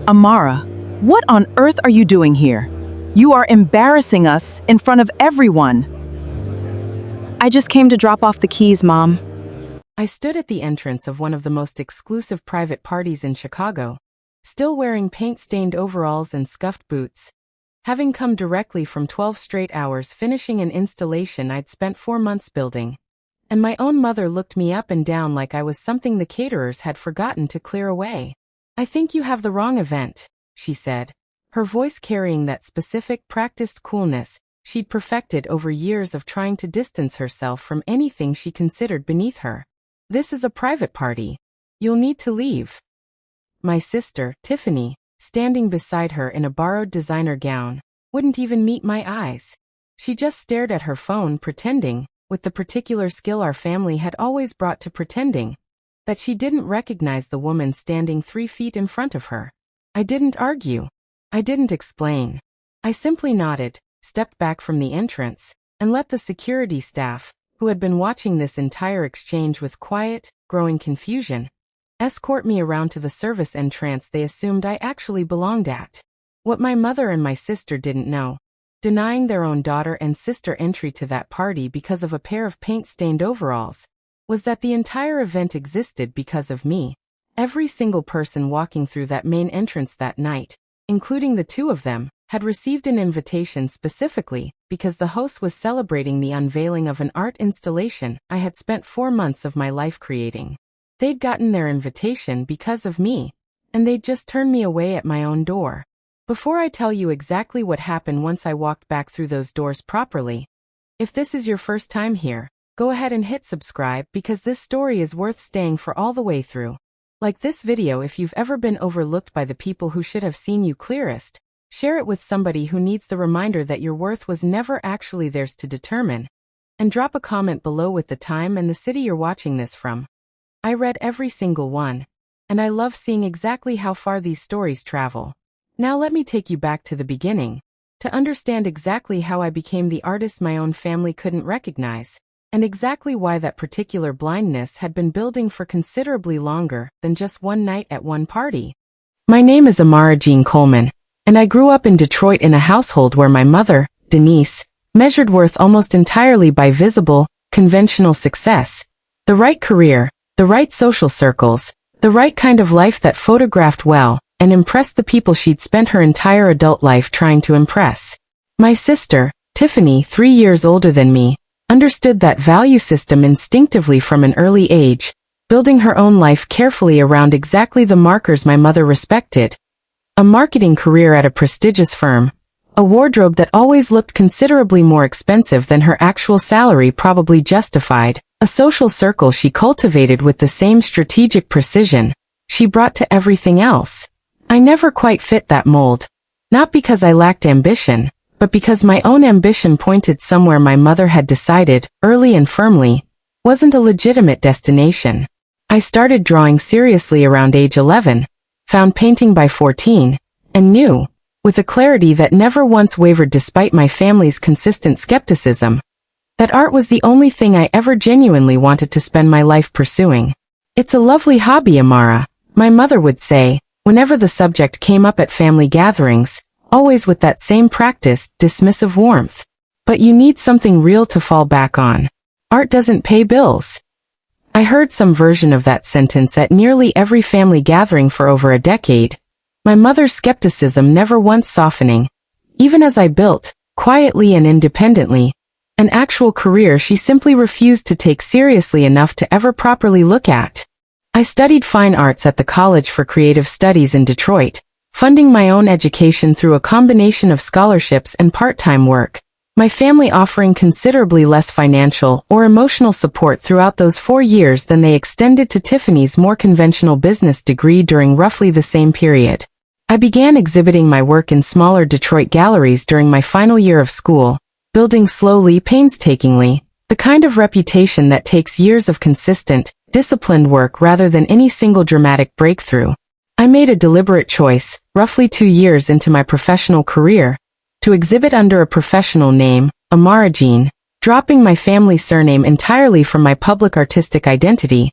Amara, what on earth are you doing here? You are embarrassing us in front of everyone. I just came to drop off the keys, Mom. I stood at the entrance of one of the most exclusive private parties in Chicago, still wearing paint-stained overalls and scuffed boots, having come directly from 12 straight hours finishing an installation I'd spent 4 months building. And my own mother looked me up and down like I was something the caterers had forgotten to clear away. "I think you have the wrong event," she said, her voice carrying that specific, practiced coolness she'd perfected over years of trying to distance herself from anything she considered beneath her. "This is a private party. You'll need to leave." My sister, Tiffany, standing beside her in a borrowed designer gown, wouldn't even meet my eyes. She just stared at her phone pretending, with the particular skill our family had always brought to pretending, that she didn't recognize the woman standing 3 feet in front of her. I didn't argue. I didn't explain. I simply nodded, stepped back from the entrance, and let the security staff, who had been watching this entire exchange with quiet, growing confusion, escort me around to the service entrance they assumed I actually belonged at. What my mother and my sister didn't know, denying their own daughter and sister entry to that party because of a pair of paint-stained overalls, was that the entire event existed because of me. Every single person walking through that main entrance that night, including the two of them, had received an invitation specifically because the host was celebrating the unveiling of an art installation I had spent 4 months of my life creating. They'd gotten their invitation because of me, and they'd just turned me away at my own door. Before I tell you exactly what happened once I walked back through those doors properly, if this is your first time here, go ahead and hit subscribe because this story is worth staying for all the way through. Like this video if you've ever been overlooked by the people who should have seen you clearest, share it with somebody who needs the reminder that your worth was never actually theirs to determine, and drop a comment below with the time and the city you're watching this from. I read every single one, and I love seeing exactly how far these stories travel. Now let me take you back to the beginning, to understand exactly how I became the artist my own family couldn't recognize, and exactly why that particular blindness had been building for considerably longer than just one night at one party. My name is Amara Jean Coleman, and I grew up in Detroit in a household where my mother, Denise, measured worth almost entirely by visible, conventional success, the right career, the right social circles, the right kind of life that photographed well, and impressed the people she'd spent her entire adult life trying to impress. My sister, Tiffany, 3 years older than me, understood that value system instinctively from an early age, building her own life carefully around exactly the markers my mother respected. A marketing career at a prestigious firm, a wardrobe that always looked considerably more expensive than her actual salary probably justified, a social circle she cultivated with the same strategic precision she brought to everything else. I never quite fit that mold, not because I lacked ambition, but because my own ambition pointed somewhere my mother had decided, early and firmly, wasn't a legitimate destination. I started drawing seriously around age 11, found painting by 14, and knew, with a clarity that never once wavered despite my family's consistent skepticism, that art was the only thing I ever genuinely wanted to spend my life pursuing. "It's a lovely hobby, Amara," my mother would say, whenever the subject came up at family gatherings, always with that same practiced, dismissive warmth. "But you need something real to fall back on. Art doesn't pay bills." I heard some version of that sentence at nearly every family gathering for over a decade, my mother's skepticism never once softening, even as I built, quietly and independently, an actual career she simply refused to take seriously enough to ever properly look at. I studied fine arts at the College for Creative Studies in Detroit, funding my own education through a combination of scholarships and part-time work, my family offering considerably less financial or emotional support throughout those 4 years than they extended to Tiffany's more conventional business degree during roughly the same period. I began exhibiting my work in smaller Detroit galleries during my final year of school, building slowly, painstakingly, the kind of reputation that takes years of consistent, disciplined work rather than any single dramatic breakthrough. I made a deliberate choice, roughly 2 years into my professional career, to exhibit under a professional name, Amara Jean, dropping my family surname entirely from my public artistic identity,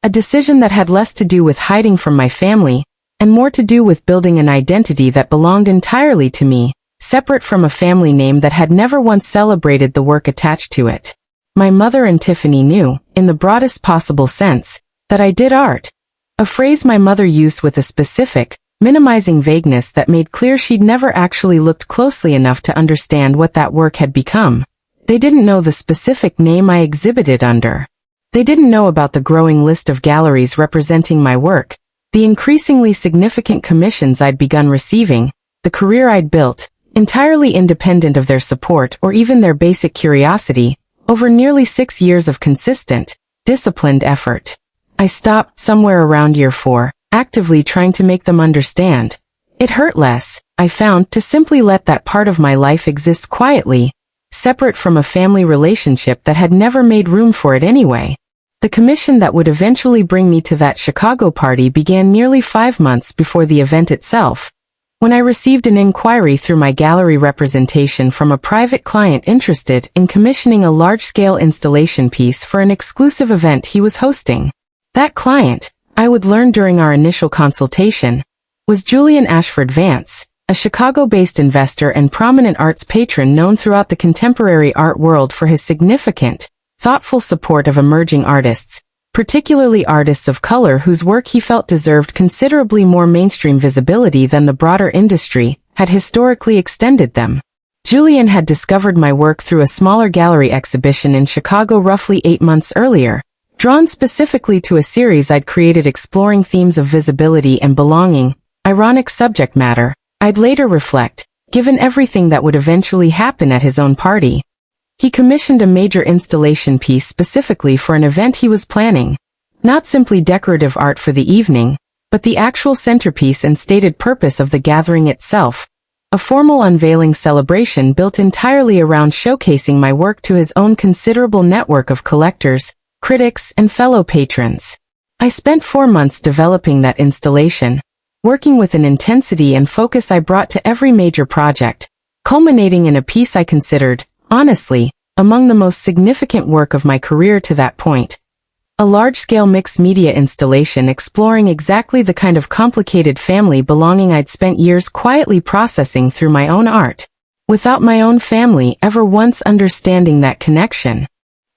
a decision that had less to do with hiding from my family and more to do with building an identity that belonged entirely to me, separate from a family name that had never once celebrated the work attached to it. My mother and Tiffany knew, in the broadest possible sense, that I did art. A phrase my mother used with a specific, minimizing vagueness that made clear she'd never actually looked closely enough to understand what that work had become. They didn't know the specific name I exhibited under. They didn't know about the growing list of galleries representing my work, the increasingly significant commissions I'd begun receiving, the career I'd built, entirely independent of their support or even their basic curiosity, over nearly 6 years of consistent, disciplined effort. I stopped somewhere around year 4, actively trying to make them understand. It hurt less, I found, to simply let that part of my life exist quietly, separate from a family relationship that had never made room for it anyway. The commission that would eventually bring me to that Chicago party began nearly 5 months before the event itself, when I received an inquiry through my gallery representation from a private client interested in commissioning a large-scale installation piece for an exclusive event he was hosting. That client, I would learn during our initial consultation, was Julian Ashford Vance, a Chicago-based investor and prominent arts patron known throughout the contemporary art world for his significant, thoughtful support of emerging artists, particularly artists of color whose work he felt deserved considerably more mainstream visibility than the broader industry had historically extended them. Julian had discovered my work through a smaller gallery exhibition in Chicago roughly 8 months earlier, drawn specifically to a series I'd created exploring themes of visibility and belonging, ironic subject matter, I'd later reflect, given everything that would eventually happen at his own party. He commissioned a major installation piece specifically for an event he was planning. Not simply decorative art for the evening, but the actual centerpiece and stated purpose of the gathering itself. A formal unveiling celebration built entirely around showcasing my work to his own considerable network of collectors, critics, and fellow patrons. I spent 4 months developing that installation, working with an intensity and focus I brought to every major project, culminating in a piece I considered, honestly, among the most significant work of my career to that point. A large-scale mixed-media installation exploring exactly the kind of complicated family belonging I'd spent years quietly processing through my own art, without my own family ever once understanding that connection.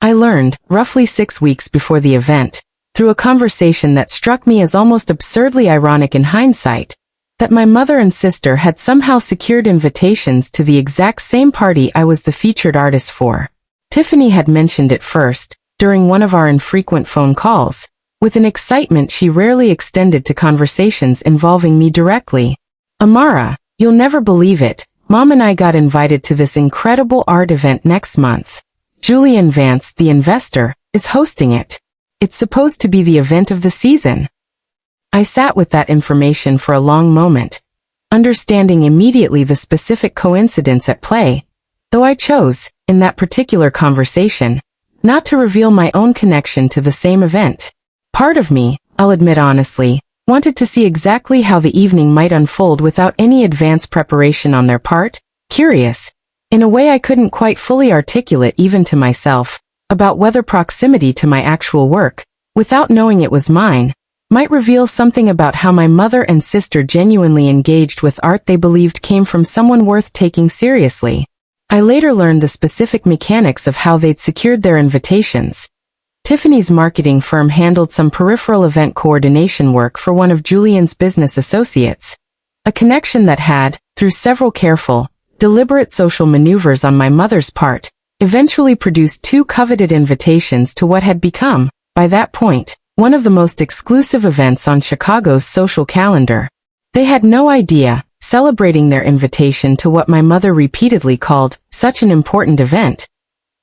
I learned, roughly 6 weeks before the event, through a conversation that struck me as almost absurdly ironic in hindsight, that my mother and sister had somehow secured invitations to the exact same party I was the featured artist for. Tiffany had mentioned it first, during one of our infrequent phone calls, with an excitement she rarely extended to conversations involving me directly. "Amara, you'll never believe it, Mom and I got invited to this incredible art event next month. Julian Vance, the investor, is hosting it. It's supposed to be the event of the season." I sat with that information for a long moment, understanding immediately the specific coincidence at play, though I chose, in that particular conversation, not to reveal my own connection to the same event. Part of me, I'll admit honestly, wanted to see exactly how the evening might unfold without any advance preparation on their part, curious, in a way I couldn't quite fully articulate even to myself, about whether proximity to my actual work, without knowing it was mine, might reveal something about how my mother and sister genuinely engaged with art they believed came from someone worth taking seriously. I later learned the specific mechanics of how they'd secured their invitations. Tiffany's marketing firm handled some peripheral event coordination work for one of Julian's business associates, a connection that had, through several careful, deliberate social maneuvers on my mother's part, eventually produced 2 coveted invitations to what had become, by that point, one of the most exclusive events on Chicago's social calendar. They had no idea, celebrating their invitation to what my mother repeatedly called such an important event,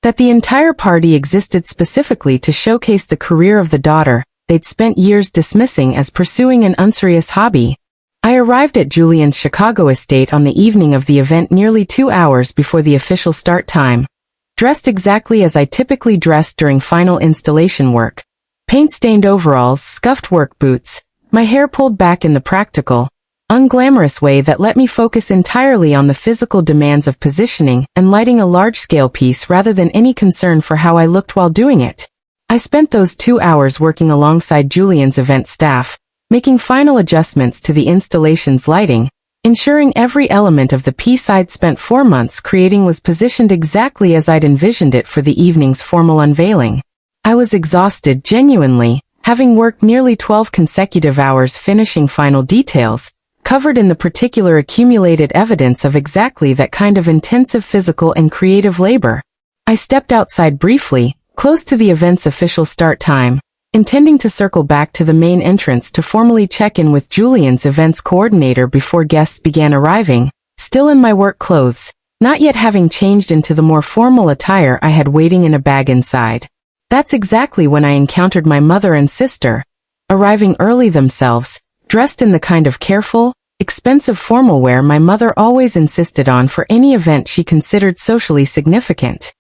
that the entire party existed specifically to showcase the career of the daughter they'd spent years dismissing as pursuing an unserious hobby. I arrived at Julian's Chicago estate on the evening of the event nearly 2 hours before the official start time, dressed exactly as I typically dressed during final installation work. Paint-stained overalls, scuffed work boots, my hair pulled back in the practical, unglamorous way that let me focus entirely on the physical demands of positioning and lighting a large-scale piece rather than any concern for how I looked while doing it. I spent those 2 hours working alongside Julian's event staff, making final adjustments to the installation's lighting, ensuring every element of the piece I'd spent 4 months creating was positioned exactly as I'd envisioned it for the evening's formal unveiling. I was exhausted genuinely, having worked nearly 12 consecutive hours finishing final details, covered in the particular accumulated evidence of exactly that kind of intensive physical and creative labor. I stepped outside briefly, close to the event's official start time, intending to circle back to the main entrance to formally check in with Julian's events coordinator before guests began arriving, still in my work clothes, not yet having changed into the more formal attire I had waiting in a bag inside. That's exactly when I encountered my mother and sister, arriving early themselves, dressed in the kind of careful, expensive formal wear my mother always insisted on for any event she considered socially significant.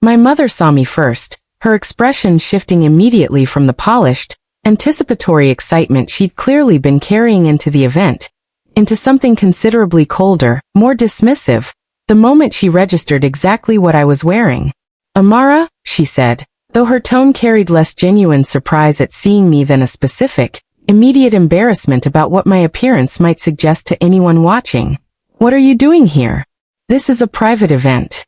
My mother saw me first, her expression shifting immediately from the polished, anticipatory excitement she'd clearly been carrying into the event, into something considerably colder, more dismissive, the moment she registered exactly what I was wearing. "Amara," she said, though her tone carried less genuine surprise at seeing me than a specific, immediate embarrassment about what my appearance might suggest to anyone watching. "What are you doing here? This is a private event."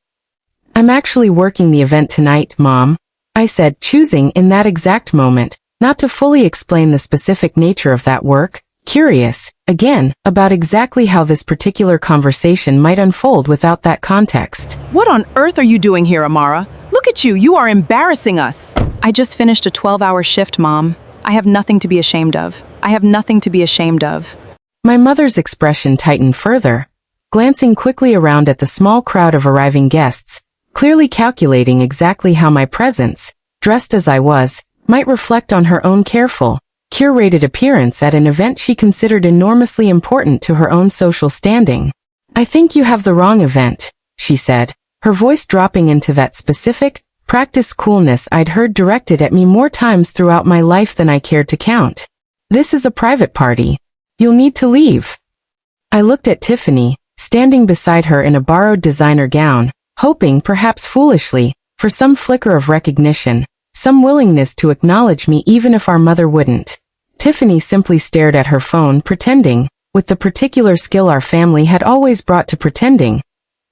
"I'm actually working the event tonight, Mom," I said, choosing in that exact moment not to fully explain the specific nature of that work, curious, again, about exactly how this particular conversation might unfold without that context. What on earth are you doing here, Amara? Look at you, you are embarrassing us. I just finished a 12-hour shift, Mom. I have nothing to be ashamed of. I have nothing to be ashamed of. My mother's expression tightened further, glancing quickly around at the small crowd of arriving guests, clearly calculating exactly how my presence, dressed as I was, might reflect on her own careful, curated appearance at an event she considered enormously important to her own social standing. "I think you have the wrong event," she said, her voice dropping into that specific, practiced coolness I'd heard directed at me more times throughout my life than I cared to count. "This is a private party. You'll need to leave." I looked at Tiffany, standing beside her in a borrowed designer gown, hoping, perhaps foolishly, for some flicker of recognition, some willingness to acknowledge me even if our mother wouldn't. Tiffany simply stared at her phone, pretending, with the particular skill our family had always brought to pretending,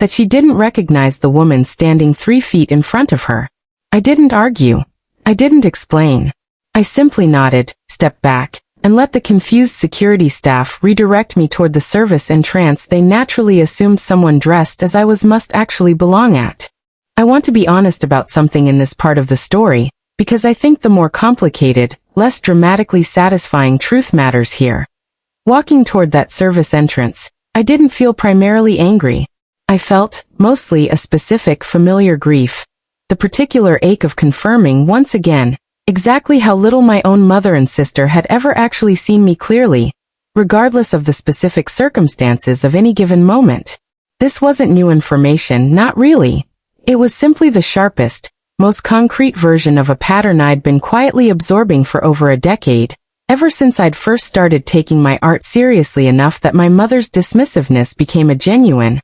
that she didn't recognize the woman standing 3 feet in front of her. I didn't argue. I didn't explain. I simply nodded, stepped back, and let the confused security staff redirect me toward the service entrance they naturally assumed someone dressed as I was must actually belong at. I want to be honest about something in this part of the story, because I think the more complicated, less dramatically satisfying truth matters here. Walking toward that service entrance, I didn't feel primarily angry. I felt, mostly, a specific, familiar grief, the particular ache of confirming once again, exactly how little my own mother and sister had ever actually seen me clearly, regardless of the specific circumstances of any given moment. This wasn't new information, not really. It was simply the sharpest, most concrete version of a pattern I'd been quietly absorbing for over a decade, ever since I'd first started taking my art seriously enough that my mother's dismissiveness became a genuine,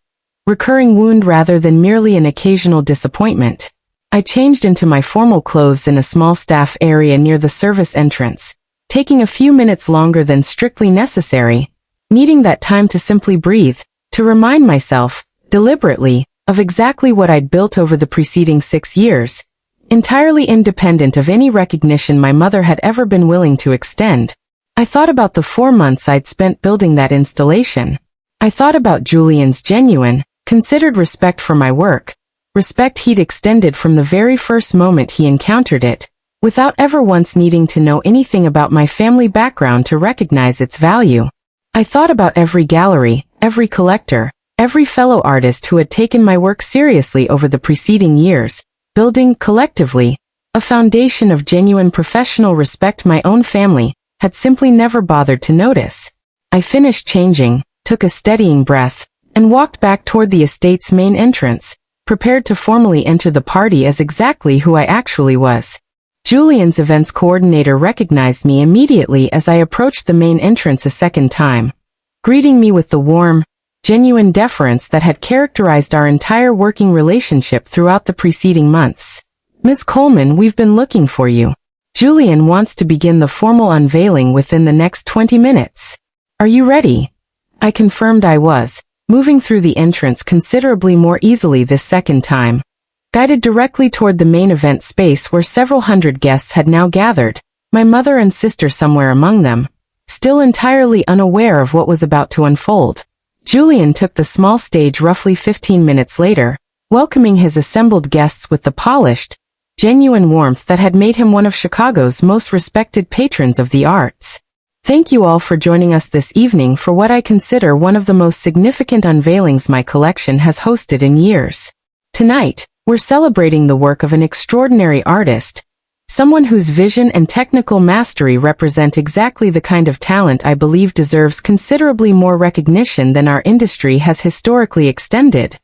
recurring wound rather than merely an occasional disappointment. I changed into my formal clothes in a small staff area near the service entrance, taking a few minutes longer than strictly necessary, needing that time to simply breathe, to remind myself, deliberately, of exactly what I'd built over the preceding 6 years, entirely independent of any recognition my mother had ever been willing to extend. I thought about the 4 months I'd spent building that installation. I thought about Julian's genuine, considered respect for my work, respect he'd extended from the very first moment he encountered it, without ever once needing to know anything about my family background to recognize its value. I thought about every gallery, every collector, every fellow artist who had taken my work seriously over the preceding years, building, collectively, a foundation of genuine professional respect my own family had simply never bothered to notice. I finished changing, took a steadying breath, and walked back toward the estate's main entrance, prepared to formally enter the party as exactly who I actually was. Julian's events coordinator recognized me immediately as I approached the main entrance a second time, greeting me with the warm, genuine deference that had characterized our entire working relationship throughout the preceding months. "Miss Coleman, we've been looking for you." Julian wants to begin the formal unveiling within the next 20 minutes. Are you ready? I confirmed I was, moving through the entrance considerably more easily this second time. Guided directly toward the main event space where several hundred guests had now gathered, my mother and sister somewhere among them, still entirely unaware of what was about to unfold. Julian took the small stage roughly 15 minutes later, welcoming his assembled guests with the polished, genuine warmth that had made him one of Chicago's most respected patrons of the arts. Thank you all for joining us this evening for what I consider one of the most significant unveilings my collection has hosted in years. Tonight, we're celebrating the work of an extraordinary artist, someone whose vision and technical mastery represent exactly the kind of talent I believe deserves considerably more recognition than our industry has historically extended.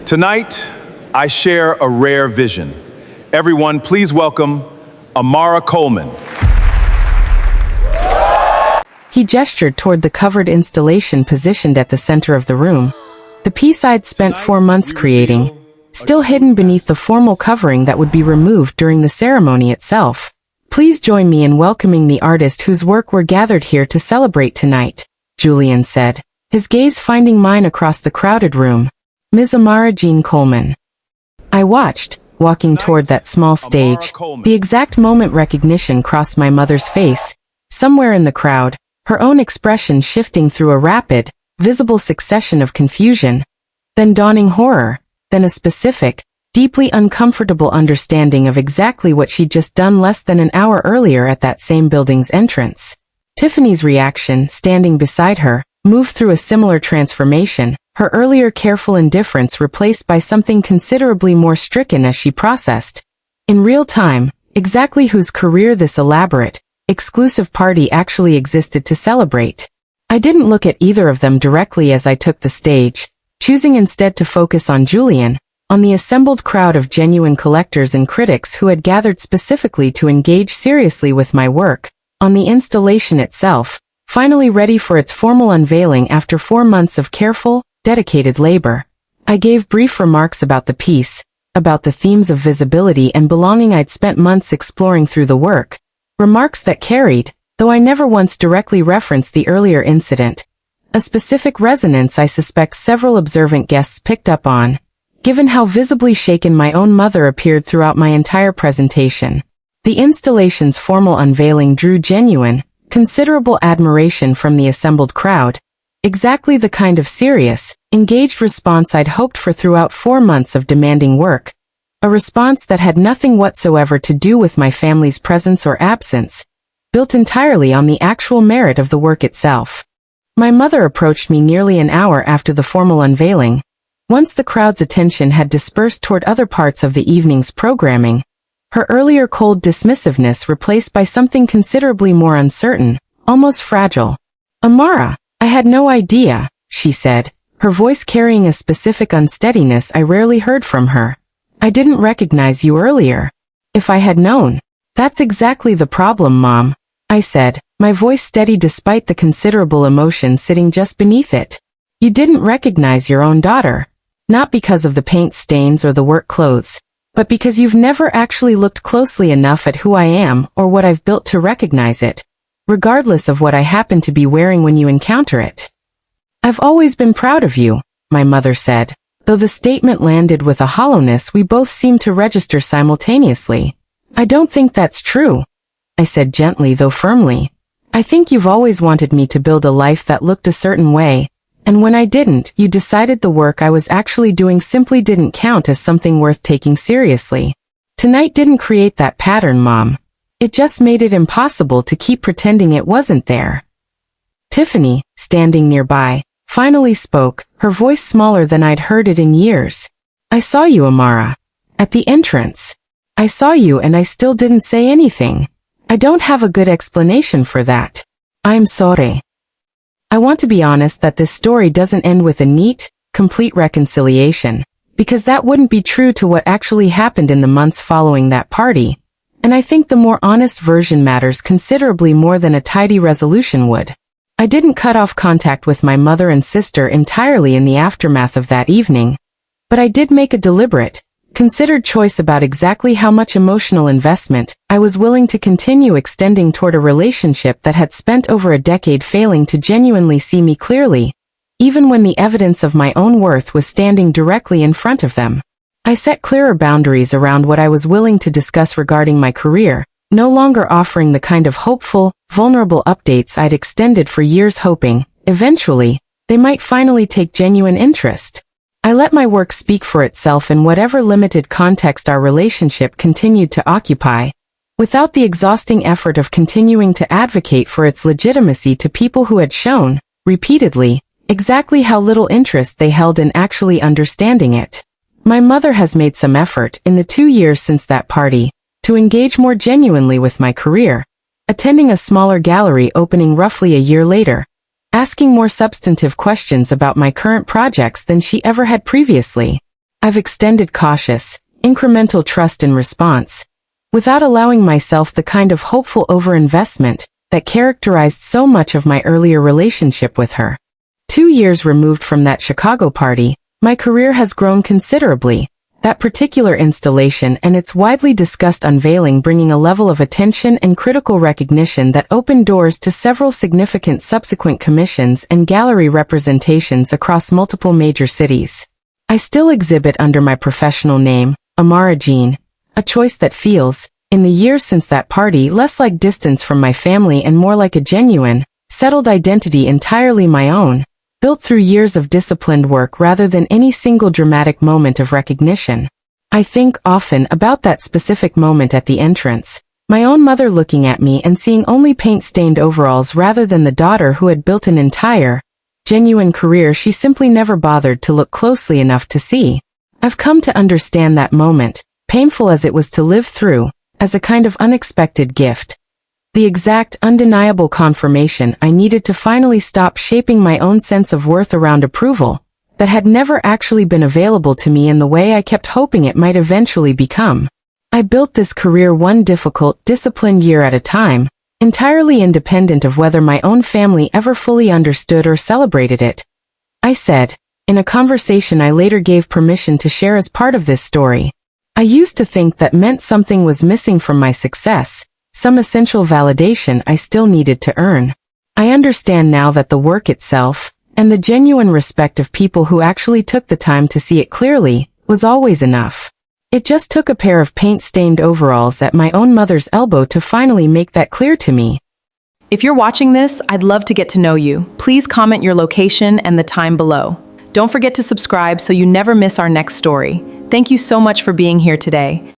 Tonight, I share a rare vision. Everyone, please welcome Amara Coleman. He gestured toward the covered installation positioned at the center of the room. The piece I'd spent 4 months creating, still hidden beneath the formal covering that would be removed during the ceremony itself. Please join me in welcoming the artist whose work we're gathered here to celebrate tonight, Julian said, his gaze finding mine across the crowded room. Ms. Amara Jean Coleman. I watched, walking toward that small stage, the exact moment recognition crossed my mother's face. Somewhere in the crowd, her own expression shifting through a rapid, visible succession of confusion, then dawning horror, then a specific, deeply uncomfortable understanding of exactly what she'd just done less than an hour earlier at that same building's entrance. Tiffany's reaction, standing beside her, moved through a similar transformation, her earlier careful indifference replaced by something considerably more stricken as she processed, in real time, exactly whose career this elaborate, exclusive party actually existed to celebrate. I didn't look at either of them directly as I took the stage, choosing instead to focus on Julian, on the assembled crowd of genuine collectors and critics who had gathered specifically to engage seriously with my work, on the installation itself, finally ready for its formal unveiling after 4 months of careful, dedicated labor. I gave brief remarks about the piece, about the themes of visibility and belonging I'd spent months exploring through the work, remarks that carried, though I never once directly referenced the earlier incident, a specific resonance I suspect several observant guests picked up on, given how visibly shaken my own mother appeared throughout my entire presentation. The installation's formal unveiling drew genuine, considerable admiration from the assembled crowd, exactly the kind of serious, engaged response I'd hoped for throughout 4 months of demanding work, a response that had nothing whatsoever to do with my family's presence or absence, built entirely on the actual merit of the work itself. My mother approached me nearly an hour after the formal unveiling, once the crowd's attention had dispersed toward other parts of the evening's programming, her earlier cold dismissiveness replaced by something considerably more uncertain, almost fragile. Amara, I had no idea, she said, her voice carrying a specific unsteadiness I rarely heard from her. I didn't recognize you earlier. If I had known. That's exactly the problem, Mom, I said, my voice steady despite the considerable emotion sitting just beneath it. You didn't recognize your own daughter. Not because of the paint stains or the work clothes, but because you've never actually looked closely enough at who I am or what I've built to recognize it, regardless of what I happen to be wearing when you encounter it. I've always been proud of you, my mother said, though the statement landed with a hollowness we both seemed to register simultaneously. I don't think that's true, I said gently though firmly. I think you've always wanted me to build a life that looked a certain way, and when I didn't, you decided the work I was actually doing simply didn't count as something worth taking seriously. Tonight didn't create that pattern, Mom. It just made it impossible to keep pretending it wasn't there. Tiffany, standing nearby, finally spoke, her voice smaller than I'd heard it in years. I saw you, Amara. At the entrance. I saw you and I still didn't say anything. I don't have a good explanation for that. I'm sorry. I want to be honest that this story doesn't end with a neat, complete reconciliation, because that wouldn't be true to what actually happened in the months following that party, and I think the more honest version matters considerably more than a tidy resolution would. I didn't cut off contact with my mother and sister entirely in the aftermath of that evening, but I did make a deliberate, considered choice about exactly how much emotional investment I was willing to continue extending toward a relationship that had spent over a decade failing to genuinely see me clearly, even when the evidence of my own worth was standing directly in front of them. I set clearer boundaries around what I was willing to discuss regarding my career, no longer offering the kind of hopeful, vulnerable updates I'd extended for years hoping, eventually, they might finally take genuine interest. I let my work speak for itself in whatever limited context our relationship continued to occupy, without the exhausting effort of continuing to advocate for its legitimacy to people who had shown, repeatedly, exactly how little interest they held in actually understanding it. My mother has made some effort, in the 2 years since that party, to engage more genuinely with my career, attending a smaller gallery opening roughly a year later, asking more substantive questions about my current projects than she ever had previously. I've extended cautious, incremental trust in response, without allowing myself the kind of hopeful overinvestment that characterized so much of my earlier relationship with her. 2 years removed from that Chicago party, my career has grown considerably, that particular installation and its widely discussed unveiling bringing a level of attention and critical recognition that opened doors to several significant subsequent commissions and gallery representations across multiple major cities. I still exhibit under my professional name, Amara Jean, a choice that feels, in the years since that party, less like distance from my family and more like a genuine, settled identity entirely my own, built through years of disciplined work rather than any single dramatic moment of recognition. I think often about that specific moment at the entrance, my own mother looking at me and seeing only paint-stained overalls rather than the daughter who had built an entire, genuine career she simply never bothered to look closely enough to see. I've come to understand that moment, painful as it was to live through, as a kind of unexpected gift. The exact, undeniable confirmation I needed to finally stop shaping my own sense of worth around approval, that had never actually been available to me in the way I kept hoping it might eventually become. I built this career one difficult, disciplined year at a time, entirely independent of whether my own family ever fully understood or celebrated it. I said, in a conversation I later gave permission to share as part of this story. I used to think that meant something was missing from my success, some essential validation I still needed to earn. I understand now that the work itself, and the genuine respect of people who actually took the time to see it clearly, was always enough. It just took a pair of paint-stained overalls at my own mother's elbow to finally make that clear to me. If you're watching this, I'd love to get to know you. Please comment your location and the time below. Don't forget to subscribe so you never miss our next story. Thank you so much for being here today.